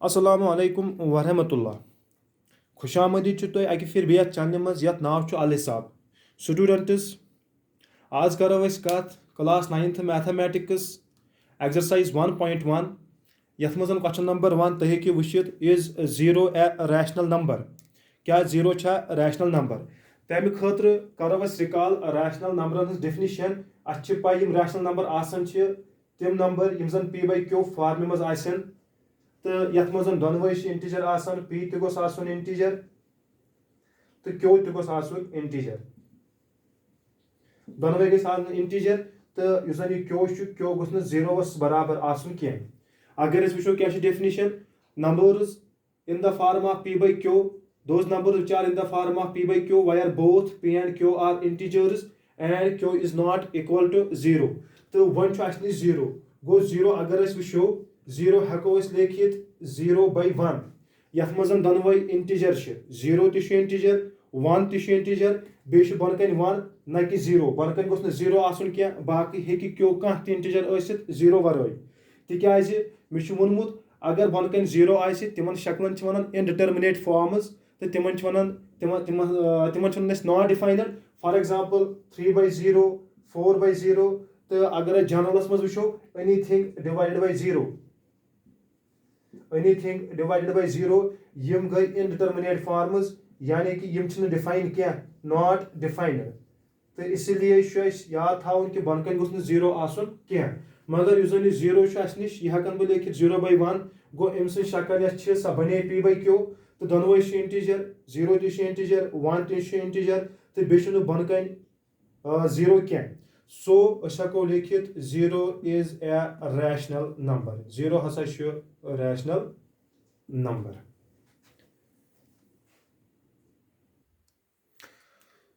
अस्सलामु अलैकुम वरहमतुल्लाह। खुश आमदी तुम अकि फिर बे चैनल मज यथ नाव अल हिसाब। स्टूडेंट्स, आज करो कत क्लास 9th मैथमेटिक्स एक्सरसाइज 1.1 यथ मज क्वेश्चन नंबर 1 तुम हेकि वुचित is zero a rational number. क्या जीरो छा रैशनल नंबर? तमि खतर करो रिकॉल रैशनल नंबर हज डेफिनिशन। अच्छी पाई यम रैशनल नंबर आसन तिम नंबर यम जन पी बाई क्यू फार्मे मज आसन तो यथ मज दोनवे इंटीजर आसान पी तोस आसन इंटीजर तो क्यू तोस आसन इंटीजर। दोनवे गई इंटीजर तो जन यह क्यू गोस जीरोस बराबर आसन कह। अगर वो क्या definition numbers in the form of P by Q, those numbers which are in the form of p by q where both p and q are integers and q is not equal to 0 तो one zero गो zero. अगर वो zero हेको लिखित 0/1 यथ मज दोनवे integer zero integer 1 integer बे बनकन 1 न कि zero बनकन गोस zero आसन कह बाकी हे क्यों कह इंटीजर जीरो वरय तिज मे वोनमुत अगर बनकन जीरो तिमन शक्लन वन इनडिटर्मिनेट फॉर्म्स तो तिमन नॉट डिफाइंड। फॉर एग्जांपल 3/0 4/0 तो अगर जनरलस मज वो एनीथिंग डिवाइडेड बाय जीरो यम गई इनडिटर्मिनेट फॉर्म्स यानी कि यम डिफाइन क्या नॉट डिफाइंड। तो इसलिए याद थावन कि बनकन गोस जीरो आसन कह। मगर उस जीरो निश यह हेकन बह लिखित 0/1 गो अम शक्ल सह बने पी बाई क्यू तो दोनवे इंटीजर जीरो इंटीजर 1 इंटीजर तो बे बनकन जीरो कह। सो हेको लिखित zero is a rational number. Zero हसा रैशनल नंबर।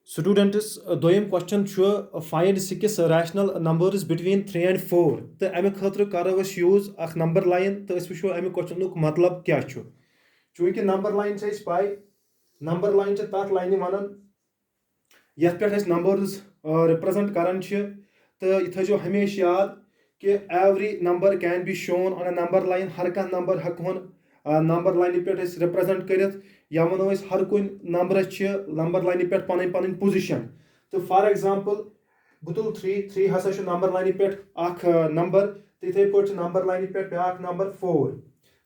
स्टूडेंट्स, दोयम question find 6 rational numbers between 3 and 4 तो अमे खतर करो यूज अख नंबर लाइन तो वो अमे क्वेश्चन मतलब क्या चूंकि नंबर लाइन पाई नंबर लाइन तथ लाइन वन यथ पे नंबर्स रिप्रेजेंट करान तो यह थो हमेशा याद कि every number can be shown on a number line. हर कह नंबर हेकोन नंबर लाइन पे रिप्रेजेंट कर या वनो हर कुन नंबरस नंबर लाइन पे पन पन पोजिशन। तो फॉर एग्जांपल बह तुल 3 हसा नंबर लाइन पे अख नंबर तो इथे पे नंबर लाइन पे ब्या नंबर 4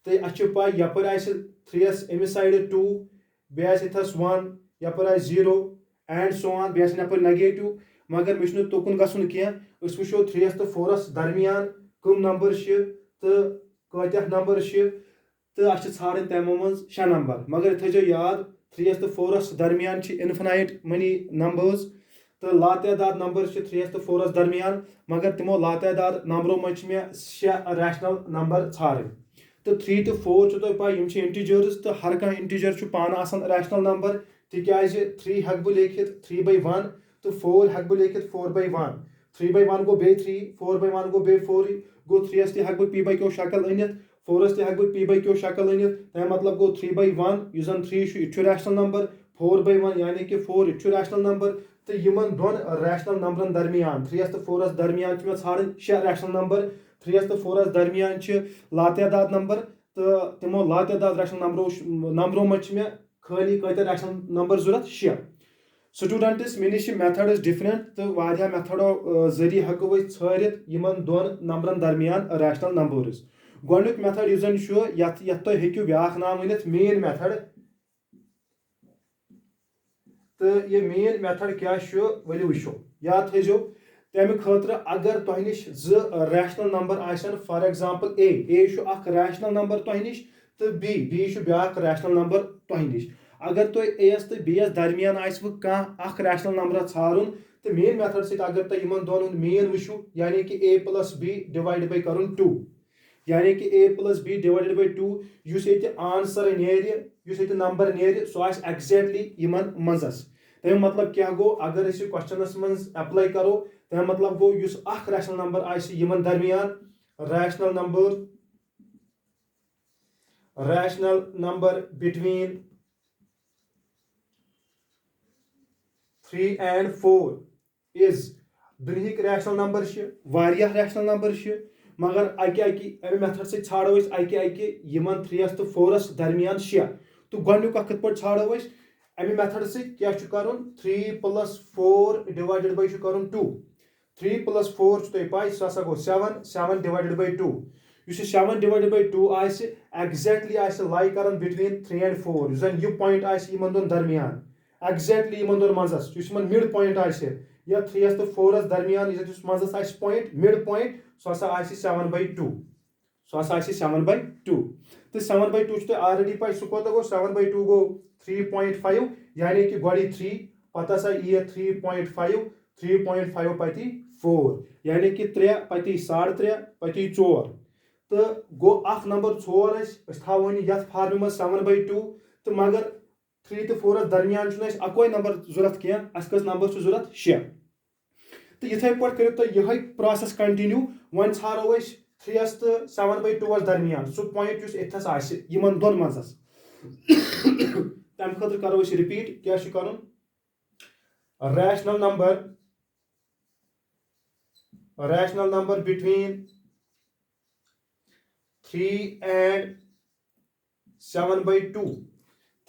तो अच्छे पाई यपर 3 अमिस साइड 2 बे 1 यपर 0 एंड सो ऑन बे नपर नेगेटिव। मगर मे तुकुन गसन कह वो 3 तो 4 दरमियान कम नंबर तो कत्या नंबर तो ाड़न तमो मज 6 नंबर। मगर थो याद 3 तो 4 दरमियान इन्फिनाइट मनी नंबर्स तो लातदाद नंबर 3 तो 4 दरमियान। मगर तिमो लातदाद नंबरों मज मे 6 रैशनल नंबर ाड़न। तो 3 तो 4 तुम पाई इंटीजर्स तो हर कह इंटीजर पान रैशनल नंबर तिज 3 हेक बह लिखित 3/1 तो 4 हेक बह लिखित 4/1। 3/1 गो बे 3 4/1 गो बे 4 गो 3 तक बह पी बाई क्यू शक्ल अनित 4 तक बह पी बाई क्यू शक्ल अनित तमें मतलब गो 3/1 जन 3 यह रैशनल नंबर 4/1 यानी कि 4 यह रैशनल नंबर। तो इन दोन रैशनल नंबर दरमियान 3 तो 4 दरमियान मे ाड़न 6 रैशनल नंबर। 3 तो 4 दरमियान लातदाद नंबर तो तिमो लातदाद रैशनल नंबरों मज मे खाली कत रैशनल नंबर जरूरत 6। स्टूडेंट्स, मे निश मेथड डिफरेंट तो वारिया मेथडों जरिए हेको ाड़ित इन दोन नंबरन दरमियान रैशनल नंबर्स। गोडुक मेथड जन यथ तुम हेकू ब्या नाम वन मेन मेथड। तो ये मेन मेथड क्या वलो वो याद थो तमें खतर अगर तुह निश 2 रैशनल नंबर आसन for example A rational number तुह निश तो बी ब्या रैशनल नंबर तुह निश। अगर तुम ए तो बी दरमियान कह रैशनल नंबर ाड़न तो मेन मेथड सत अगर तुम इन दोनों मेन वो यानी कि a + b डिवाइड बाय कर 2 यानी कि a + b डिवाइडेड बाय 2 युस ये आंसर युस ये नंबर नेर सो एग्जैक्टली इन मजस। तमें मतलब क्या गो अगर क्वेश्चनस मज अप्लाई करो तमें मतलब गो युस रैशनल नंबर इन दरमियान rational number between 3 and 4 is दुनिक रैशनल नंबर वारिया रैशनल नंबर मगर अमे मेथड से छाड़ो अके यमन 3 तो 4 दरमियान 6 तो गोनुक कत पे छाड़ो अमे मेथड से क्या 3 + 4 डिवाइडेड बाय 2 3 + 4 तुम पाई सह गो 7 7 divided by 2 7 divided by 2 exactly lie कर बिटवीन 3 and 4 जन यह पॉइंट इन दोन दरमियान एग्जैक्टली इन दोन मजस मिड पॉइंट या 3 तो 4 दरमियान मजस पॉइंट मिड पॉइंट सह 7/2 सह 7/2 तो 7/2 तुम ऑलरेडी पाई सह कोत गो 7/2 गो 3.5 यानी कि गोड़ी 3 पता सा ये 3.5 3.5 पति 4 यानी कि 3 पति 3.5 पति 4 तो गो अख नंबर 4 थो ये फार्मे में 7/2 तो मगर 3 तो 4 दरमियान अकोई नंबर जरूरत कह कस नंबर जरूरत 6 तो इथे पे करो तो यह प्रोसेस कंटिन्यू वन छारो 3 तो 7/2 दरमियान सह पॉइंट इथस इन दोन मजस तम खतर करो रिपीट क्या कर रैशनल नंबर बिटवीन 3 and 7/2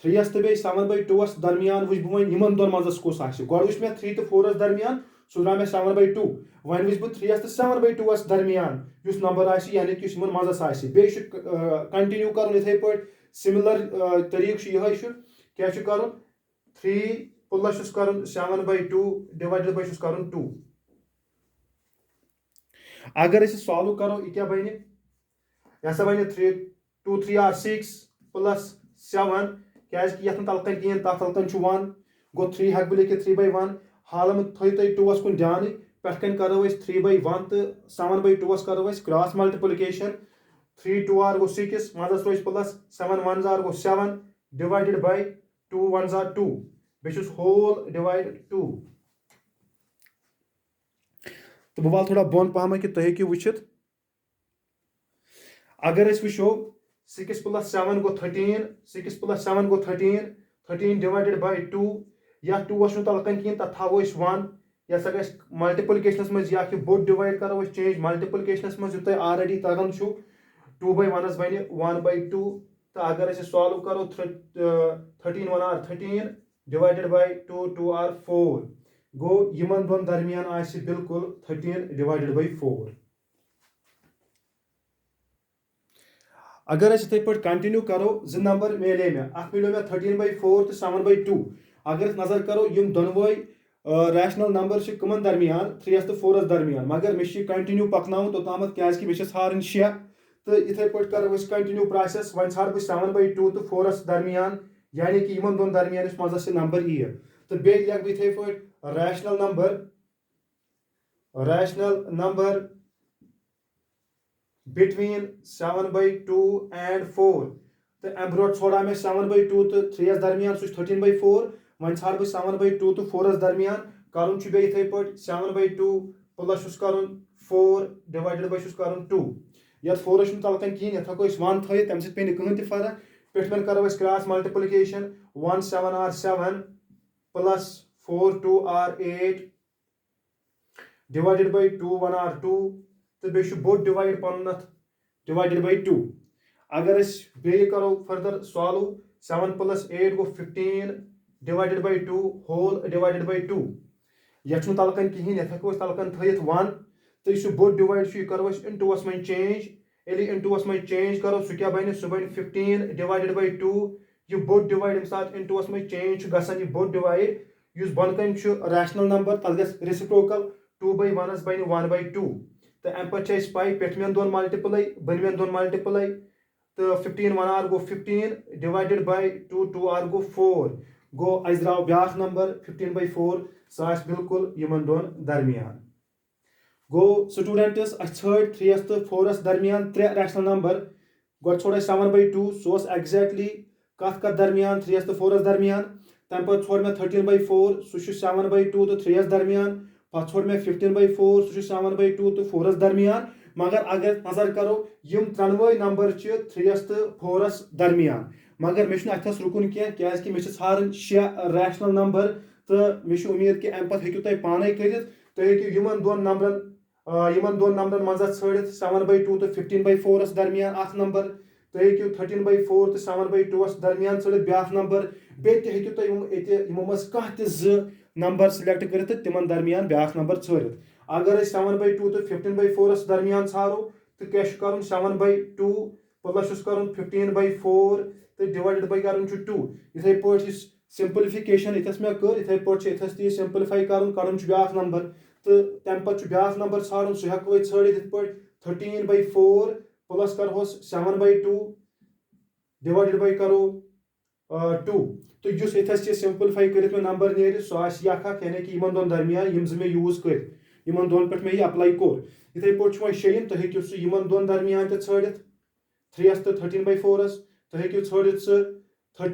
3 तो 7/2 दरमियान वुच बह इन दोन मजस कुस गो वुच मे 3 तो 4 दरमियान सह द्राव मे 7/2 वन वुच बह 3 तो 7/2 दरमियान नंबर यानी कि मजस बे कंटिन्यू कर इथे पे सिमिलर तरीक यह क्या कर 3 + कर 7/2 डिवाइडेड बाय कर 2 अगर सॉल्व करो यह क्या बन यह बन 2 3 are 6 + 7 क्या तलकन कहें तथ तलकन 1 गो 3 हेक बह लिखित 3/1 हाल में थो तुम 2 कुन ध्यान पे करो 3/1 तो 7/2 करो क्रॉस मल्टीप्लिकेशन 3 2 आर गो 6 मजस रोज प्लस 7 1 आर गो 7 डिवाइडेड बाय 2 1 आर 2 बे होल डिवाइड 2 तो बह वाल थोड़ा बोन पहम कि तुम हेकि वुचित अगर वो 6 + 7 गो 13 6 + 7 गो 13 13 डिवाइडेड बाय 2 या 2 तलकन कहें तथ थो 1 यह ग मल्टीप्लिकेशन मज या बोड डिवाइड करो चेंज मल्टीप्लिकेशन मज यू तुम ऑलरेडी तगन 2/1 बन 1/2 तो अगर सॉल्व करो 13 1 आर 13 डिवाइडेड बाय 2 2 आर 4 गो इन दोन दरमियान बिल्कुल 13 डिवाइडेड बाय 4 अगर इथे पे कंटिन्यू करो जो नंबर मिले मे मिलो मे 13/4 तो 7/2 अगर नजर करो यम दोनवे रैशनल नंबर कमन दरमियान 3 तो 4 दरमियान मगर मे कंटिन्यू पकन तोतम क्या मे हारन 6 तो इथे पे करो कंटिन्यू प्रोसेस वन छाड़ बह 7/2 तो 4 दरमियान यानी कि इन दोन दरमियान मजस नंबर यह तो बे लिख बह इथे पे रैशनल नंबर बिटवीन 7/2 and 4 तो अम ब्रो छोड़ा मे 7/2 तो 3 दरमियान सह 13/4 वन छाड़ बह 7/2 तो 4 दरमियान कर इथे पे 7/2 प्लस कर 4 डिवाइडेड बाय कर 2 ये 4 तलकन कहें ये हको 1 थो तम पे कहें तह फर्क पे करो cross multiplication 1 7 are 7 plus 4 2 are 8 divided by 2 1 are 2 तो बे बोड डिवाइड पन डिवाइडेड बाय 2 अगर बे करो फर्दर सॉल्व 7 + 8 गो 15 divided by 2 whole divided by 2 यह तलकन कहें ये हको तलकन थत 1 तो यह बोड डिवाइड करो इनटूस में चेंज ये इनटूस में चेंज करो सह क्या बन 15 डिवाइडेड बाय 2 यह बोड डिवाइड इनटूस में चेंज गसान यह बोड डिवाइड इस बनकन रैशनल नंबर तथ ग रेसिप्रोकल 2/1 बन 1/2 तो अम पे पाई पेटमें दोन मल्टीप्लाई बनमें दोन मल्टीप्लाई तो 15 1 आर गो 15 डिवाइडेड बाय 2 2 आर गो 4 गो द्राव ब्या नंबर 15/4 सह बिल्कुल इन दोन दरमियान गो स्टूडेंट्स छड़ 3 तो 4 दरमियान 3 रैशनल नंबर गो छोड़ 7/2 सह एग्जैक्टली कत दरमियान 3 तो 4 दरमियान तम पे छोड़ मे 13/4 सह 7/2 तो 3 दरमियान पे छोड़ मे 15/4 सह 7/2 तो 4 दरमियान मगर अगर नजर करो यम त्रनवे नंबर 3 तो 4 दरमियान मगर मे अथस रुकुन क्या मे हारन 6 रैशनल नंबर तो मे उम्मीद कि अम पे हेकु तुम पाने कर तुम हेकु इन दोन नंबरन यमन दोन नंबरन मज छड़ित 7/2 तो 15/4 दरमियान अख नंबर तुम हेकू 13/4 तो 7/2 दरमियान छड़ित ब्या नंबर बे हेकू तुम कह नंबर सिलेक्ट कर तिमन दरमियान ब्या नंबर छड़ित अगर 7/2 तो 15/4 दरमियान छारो तो क्या कर 7/2 प्लस कर 15/4 तो डिवाइडेड बाई कर 2 इथे पे सिंपलिफिकेशन इथस मे कर इथे पे इथस ती सिंपलिफाई कर ब्या नंबर तो तम पे ब्या नंबर छाड़न सह हेको छड़ित इत पे 13/4 प्लस करहोस 7/2 डिवाइडेड बाई करो 2 तो जुस इथस सिंपलिफाई कर नंबर नेर सह यख यानी कि इन दोन दरमियान यम मे यूज कर इन दोन पे मे अप्लाई कोर इथे पे वो शेन तो हेकू सह इन दोन दरमियान ते छड़ित 3 तो 13/4 तो हेकू छड़ित सह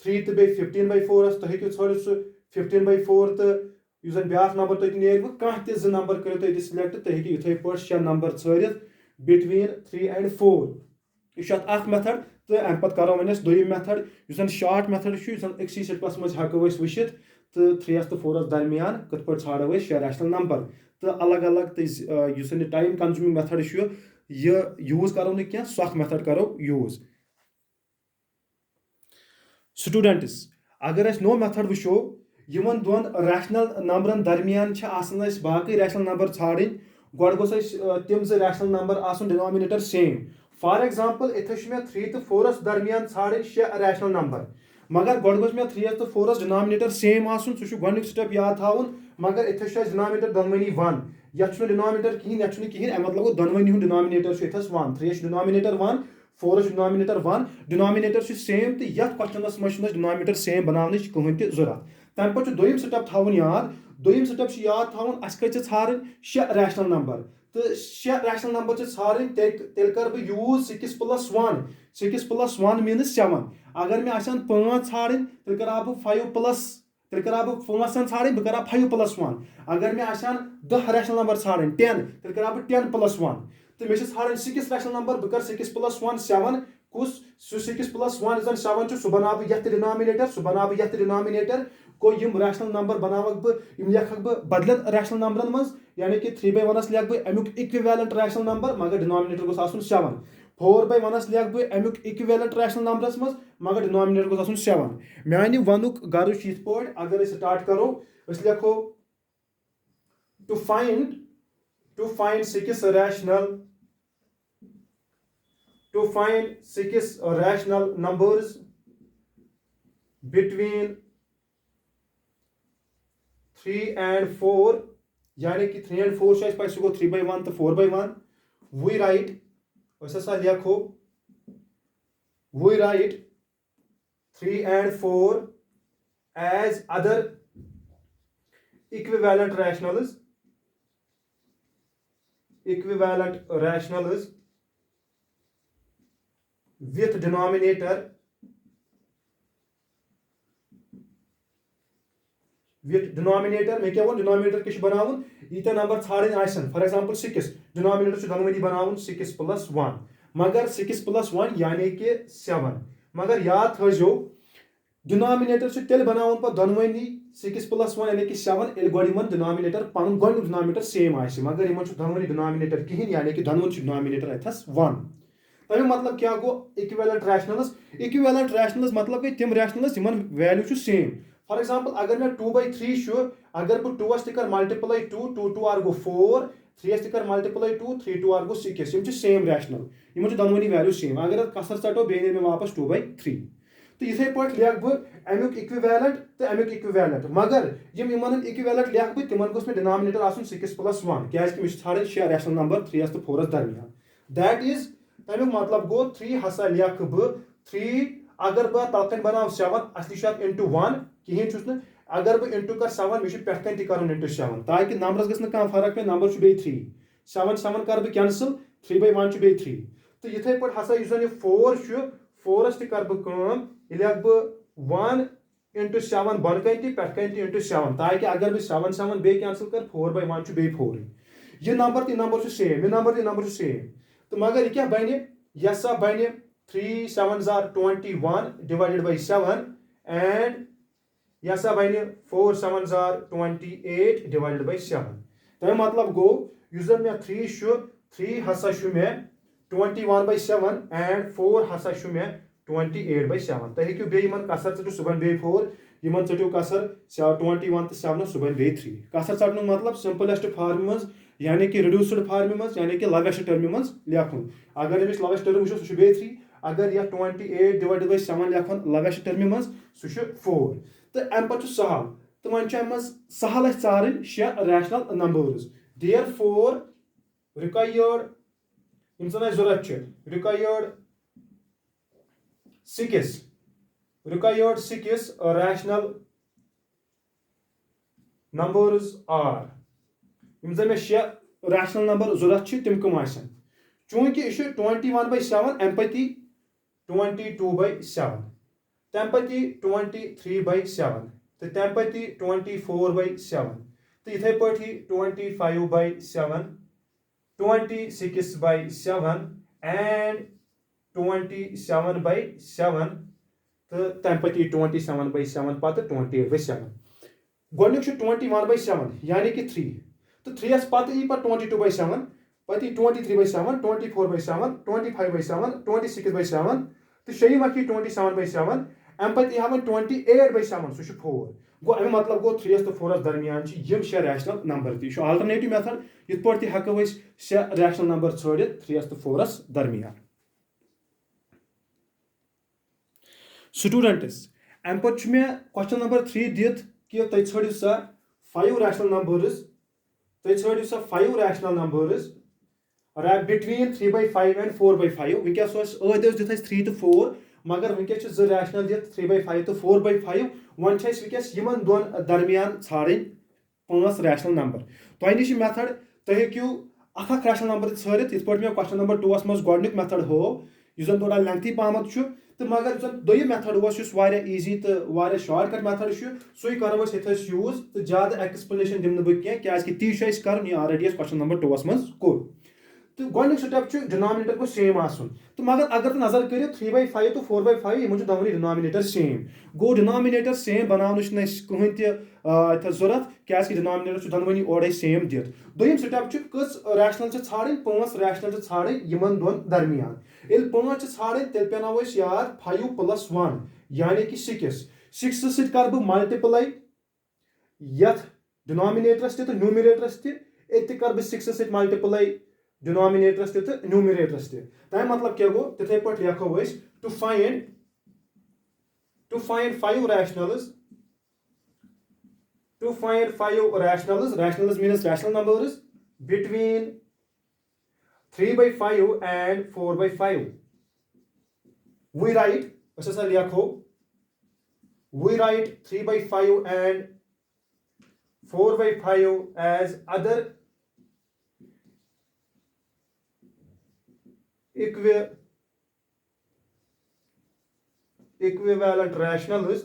3 तो बे 15/4 तो हेकू छड़ित सह 15/4 तो जन ब्या नंबर तुम नेर कह ज नंबर करो तुम सिलेक्ट तुम हेकू इथे पे 6 नंबर छड़ित बिटवीन 3 and 4 यह मेथड तो अम पे करो वो दोम मेथड जन शार्ट मेथड अक्सी स्टेपस मज हेको वचित तो 3 तो 4 दरमियान कत पे छाड़ो 6 रैशनल नंबर तो अलग अलग तो टाइम कंज्यूमिंग मेथड यह यूज करो ना सख मेथड करो यूज स्टूडेंट्स अगर नो मेथड वो इन दोन रैशनल नंबरन दरमियान बाकी रैशनल नंबर छाड़न गोड़ गोस तम रैशनल नंबर आसन डिनोमिनेटर सेम फॉर एग्जांपल इथे मे 3 तो 4 दरमियान छाड़न 6 रैशनल नंबर मगर गोड़ गोस मे 3 तो 4 डिनोमिनेटर सेम आसन सह गोडनिक स्टेप याद थावन मगर इथे डिनोमिनेटर दोनवनी 1 यह डिनोमिनेटर कहीं कहीं मतलब गो दोनवनी हूं डिनोमिनेटर इथस 1 3 डिनोमिनेटर 1 4 डिनोमिनेटर 1 डिनोमिनेटर सेम तो यह क्वेश्चनस मज डिनोमिनेटर सेम बनाने कहीं जरूरत तम पे दोम स्टेप थावन याद दोम स्टेप याद थावन अस छाड़न 6 रैशनल नंबर तो 6 रैशनल नंबर छाड़न तेल कर बह यूज 6 + 1 मीनस 7 अगर मे 5 छाड़न तेल कर बह 5 प्लस तेल कर बह 5 छाड़न बह कर 5 + 1 अगर मे 10 रैशनल नंबर छाड़न 10 तेल कर बह 10 + 1 तो मे छाड़न 6 रैशनल नंबर बह कर 6 + 1 7 कुस 6 + 1 जन 7 सह बना बह यथ डिनोमिनेटर सह बना बह यथ डिनोमिनेटर गो यम रैशनल नंबर बनावक बह यम लिखक बह बदलत रैशनल नंबरन मज यानी कि 3/1 लिख बह अमुक इक्विवेलेंट रैशनल नंबर मगर डिनोमिनेटर गोस आसन 7 4/1 लिख बह अमुक इक्विवेलेंट रैशनल नंबरस मज मगर डिनोमिनेटर गोस आसन 7 मानी वनुक गर्ज यथ पे अगर स्टार्ट करो लिखो to find 6 rational numbers between 3 and 4 यानी कि 3 and 4 पे सो 3/1 तो 4/1 we write लिखो we write 3 and 4 as other equivalent rationals with denominator में क्या वो डिनोमिनेटर किश बनावन यीता नंबर छाड़न आसन फॉर एग्जांपल 6 डिनोमिनेटर दोनवनी बनावन 6 + 1 मगर 6 + 1 यानी कि 7 मगर याद थो डिनोमिनेटर तेल बनावन पे दोनवनी 6 + 1 यानी कि 7 एल गोड इन डिनोमिनेटर पन गोड डिनोमिनेटर सेम आसे मगर इन दोनवनी डिनोमिनेटर कहीं यानी कि दोनवन डिनोमिनेटर अथस 1 तमें मतलब क्या गो इक्विवेलेंट रैशनल्स मतलब गई तिम रैशनल्स जिमन वैल्यू सेम फॉर एग्जांपल अगर मैं 2/3 अगर बह 2 कर मल्टीप्लाई 2 2 2 आर गो 4 3 कर मल्टीप्लाई 2 3 2 आर गो 6 यम सेम रैशनल इन दोनवनी वैल्यू सेम अगर कसर चटो बे मे वापस 2/3 तो इथे पे लिख बह अमुक इक्विवेलेंट तो अमुक इक्विवेलेंट मगर यम इन इक्विवेलेंट लिख बह तिमन गोस मे डिनोमिनेटर आसन 6 + 1 क्या मे छाड़न 6 रैशनल नंबर 3 तो 4 दरमियान दैट इज तमिक मतलब गो 3 हसा लिख बह 3 अगर बह तलकन बनाव 7 असली इंटू 1 कहें अगर बह इंटू कर 7 मे पे कर इंटू 7 ताकि नंबरस गस कह फर्क पे नंबर बे 3 7 7 कर बह कैंसल 3/1 बे 3 तो इथे पे हसा 4 4 कर बह लिख बह 1 इंटू 7 बन पे इंटू 7 ताकि अगर बह 7 7 बे कैंसल कर 4/1 बे 4 यह नंबर सेम तो मगर यह क्या बन यह सा बन 3 7s are 21 divided by 7 and यह सा बन 4 7s are 28 divided by 7 तो मतलब गो यस मे 3 हसा मे 21/7 एंड 4 हसा मे 28/7 तुम हेकू बे कसर चटू सुबह बे 4 यमन चटू कसर 21 तो 7 सुबह बे 3 कसर चटन मतलब सिंपलेस्ट फॉर्म मज यानी कि रिड्यूस्ड फॉर्म मज यानी कि लोवेस्ट टर्म मज लिखुन अगर अमिस लोवेस्ट टर्म वो सह बे 3 अगर यह 28/7 लिखन लोवेस्ट टर्म मज सह 4 तो अम पे सहल तो वन अम सहल चारन 6 रैशनल नंबर्स देयरफॉर रिक्वायर्ड यम जन जरूरत रिक्वायर्ड 6 rational numbers are यम जन मे 6 rational number जरूरत तम कम आसन चूंकि यह 21/7 अम पति 22/7 तम पति 23/7 तो तम पति 24/7 तो इथे पे 25/7 26/7 and 27/7 तो तम पे 27/7 पत 28/7 गोडनुक 21/7 यानी कि 3 तो 3 पत यी 22/7 पत 23/7 24/7 25/7 26/7 तो शेयम अख 27/7 अम पे हम 28/7 सह 4 गो अमे मतलब गो 3 तो 4 दरमियान यम 6 रैशनल नंबर ती आल्टरनेटिव मेथड इत पे हेको 6 रैशनल नंबर छड़ित 3 तो 4 दरमियान स्टूडेंट्स अम पे क्वेश्चन नंबर 3 दित कि तुम छड़ियो सा 5 रैशनल नंबर्स तुम छड़ियो सा 5 रैशनल नंबर्स बिटवीन 3/5 एंड 4/5 वनकस दित 3 तो 4 मगर वनकस 2 रैशनल दित 3/5 तो 4/5 वन वनकस यमन दोन दरमियान छाड़न 5 रैशनल नंबर तुह नश मेथड तुम हेकू अख रैशनल नंबर छाड़ित इत पे मे क्वेश्चन नंबर 2 मज गोडनुक मेथड हो यह थोड़ा लेंथी पहमत तो मगर दोयम मेथड ईजी तो शॉर्टकट मेथड सही करो यूज तो ज्यादा एक्सप्लेनेशन दिम बह क्या ती कर ऑलरेडी क्वेश्चन नंबर 2 मज कोर तो गोडनुक स्टेप डिनोमिनेटर को सेम आसन तो मगर अगर तुम नजर करो 3/5 तो 4/5 यमन दोनों डिनोमिनेटर सेम गो डिनोमिनेटर सेम बनावन कहीं जरूरत क्या डिनोमिनेटर दोनों ओर सेम दित दोयम स्टेप कस रैशनल छाड़न 5 रैशनल छाड़न यमन दोन दरमियान ये 5 छाड़न तेल पेनो याद 5 + 1 यानी कि 6 सत कर बह मल्टीप्लाई यथ डिनोमिनेटरस तो न्यूमरेटरस ते कर बह 6 सत मल्टीप्लाई डिनोमिनेटरस तो न्यूमरेटरस तमें मतलब क्या गो तिथे पे लिखो to find 5 rationals rationals means rational numbers between 3/5 and 4/5 we write 3/5 and 4/5 as other equivalent rationals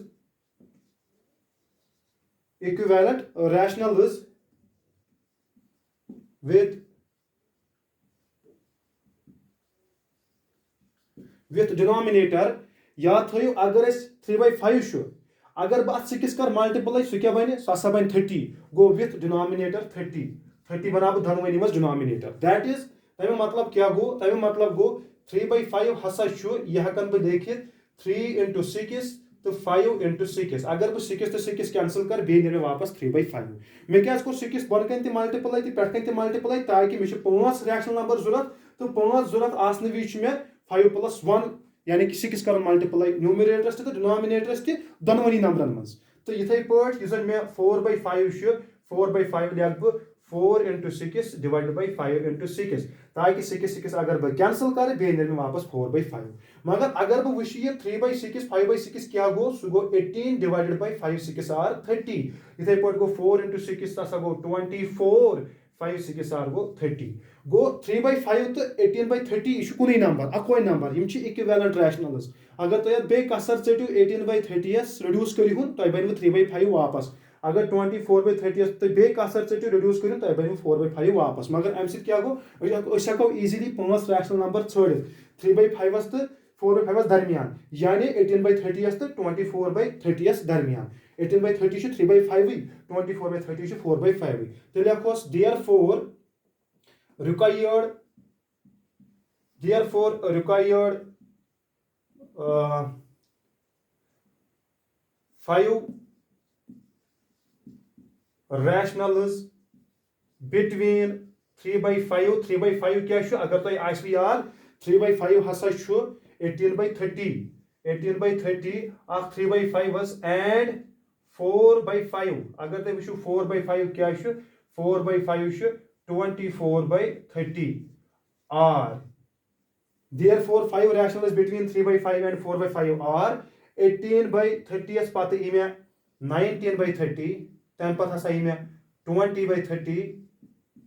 with denominator याद थो अगर 3/5 अगर बह 6 कर मल्टीप्लाई सह क्या बन सह बन 30 गो विथ डिनोमिनेटर 30 बना बह दोनों मज डिनोमिनेटर दैट इज तमें मतलब क्या गो 3/5 हसा यह हेकन बह लिखित 3 × 6 तो 5 × 6 अगर बह 6 तो 6 कैंसिल कर बे नीर वापस 3/5 मे क्या कोर 6 बन कन मल्टीप्लाई तो पे मल्टीप्लाई ताकि मे 5 रैशनल नंबर जरूरत तो 5 जरूरत आसन विज मे 5 + 1 यानी कि 6 कर मल्टीप्लाई न्यूमरेटरस तो डिनोमिनेटरस दोनों नंबरन मज तो इथे पे मे 4/5 4/5 लिख बह 4 × 6 डिवाइडेड बाय 5 × 6 ताकि 6 अगर बह कैंसिल कर बे नीर वापस 4/5 मगर अगर बह वुश 3/6 5/6 क्या गो सह गो 18 डिवाइडेड बाय 5 6 आर 30 इथे पे गो 4 × 6 तसा गो 24 5 6 आर गो 30 गो 3/5 तो 18/30 यह कुन नंबर अकोई नंबर यम इक्विवेलेंट रैशनल्स अगर तुम बे कसर चटू 18/30 रिड्यूस करू तुम बन 3/5 वापस अगर 24/30 तो बे कसर चटू रिड्यूस करू तुम बन 4/5 वापस मगर अम सो गो हेको इजीली 5 रैशनल नंबर छड़ित 3/5 तो 4/5 दरमियान यानी 18/30 तो 24/30 दरमियान 18/30 3/5 24/30 4/5 तो लिखोस therefore required, therefore required 5 rationals between 3/5. 3/5 क्या छु अगर तो आसि यार 3/5 हसा छु 18/30. 18/30 अख 3/5 and 4/5 अगर तो वुचु 4/5 क्या छु 4/5 छु 24/30 are therefore 5 rationals between 3/5 and 4/5 are 18/30 पत ई मे 19/30 तम पत हसा ई मे 20/30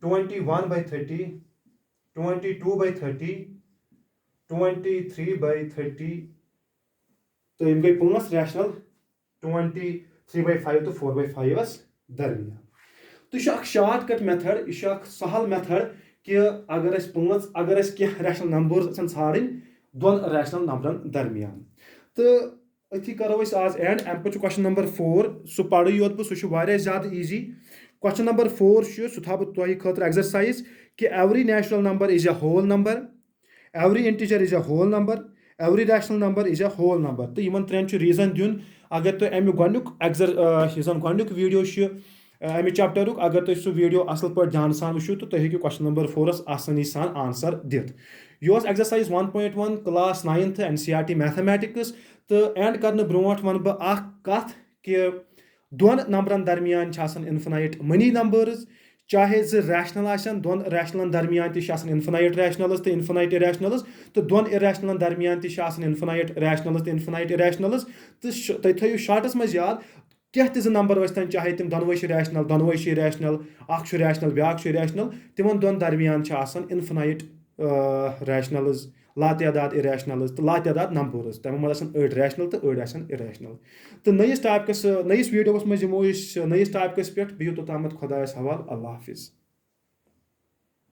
21/30 22/30 23/30 तो यम गई 5 रैशनल 23/5 तो 4/5 दरमियान। तो यह शॉर्टकट मेथड, यह सहल मेथड कि अगर 5 अगर कह रैशनल नंबर्स ाड़न दोन रैशनल नंबरन दरमियान। तो अथी करो आज एंड अम पे क्वेश्चन नंबर 4 सह पढ़ योत बह सह ज्यादा ईजी। क्वेश्चन नंबर 4 सह थो बह तुह खतर एक्सरसाइज कि every natural number is a whole number, every integer is a whole number, every rational number is a whole number. तो इन त्रेन रीजन दिन अगर तुम अमिक गोनुक वीडियो अमि चैप्टर अगर तुम सह वीडियो असल पे ध्यान सान वो तो तुम क्वेश्चन नंबर 4 आसानी सान आंसर दित। यह exercise 1.1 class 9th NCERT mathematics. तो एंड कर ब्रोट वन बह कत कि दोन नंबरन दरमियान इन्फिनाइट मनी नंबर्स, चाहे जो रैशनल आसन दोन रैशनल दरमियान इन्फिनाइट रैशनल्स तो इन्फिनाइट इरेशनल्स, तो दोन इरेशनल दरमियान इन्फिनाइट रैशनल्स तो इन्फिनाइट इरेशनल्स। तो तुम थो शार्टस मज याद क्या जो नंबर वस्तन चाहे तिम दोनवे रैशनल दोनवे इरेशनल अख रैशनल ब्याक इरेशनल, तिमन दोन दरमियान इन्फिनाइट रैशनल्स लातदाद इरेशनल्स तो लातदाद नंबर्स, तम मज अड़ रैशनल तो अड़ इरेशनल। तो नयिस टॉपिकस नयिस वीडियोस मज यमो नयिस टॉपिकस पे बिहु तोतामत खुदायस हवाल। अल्लाह हाफिज।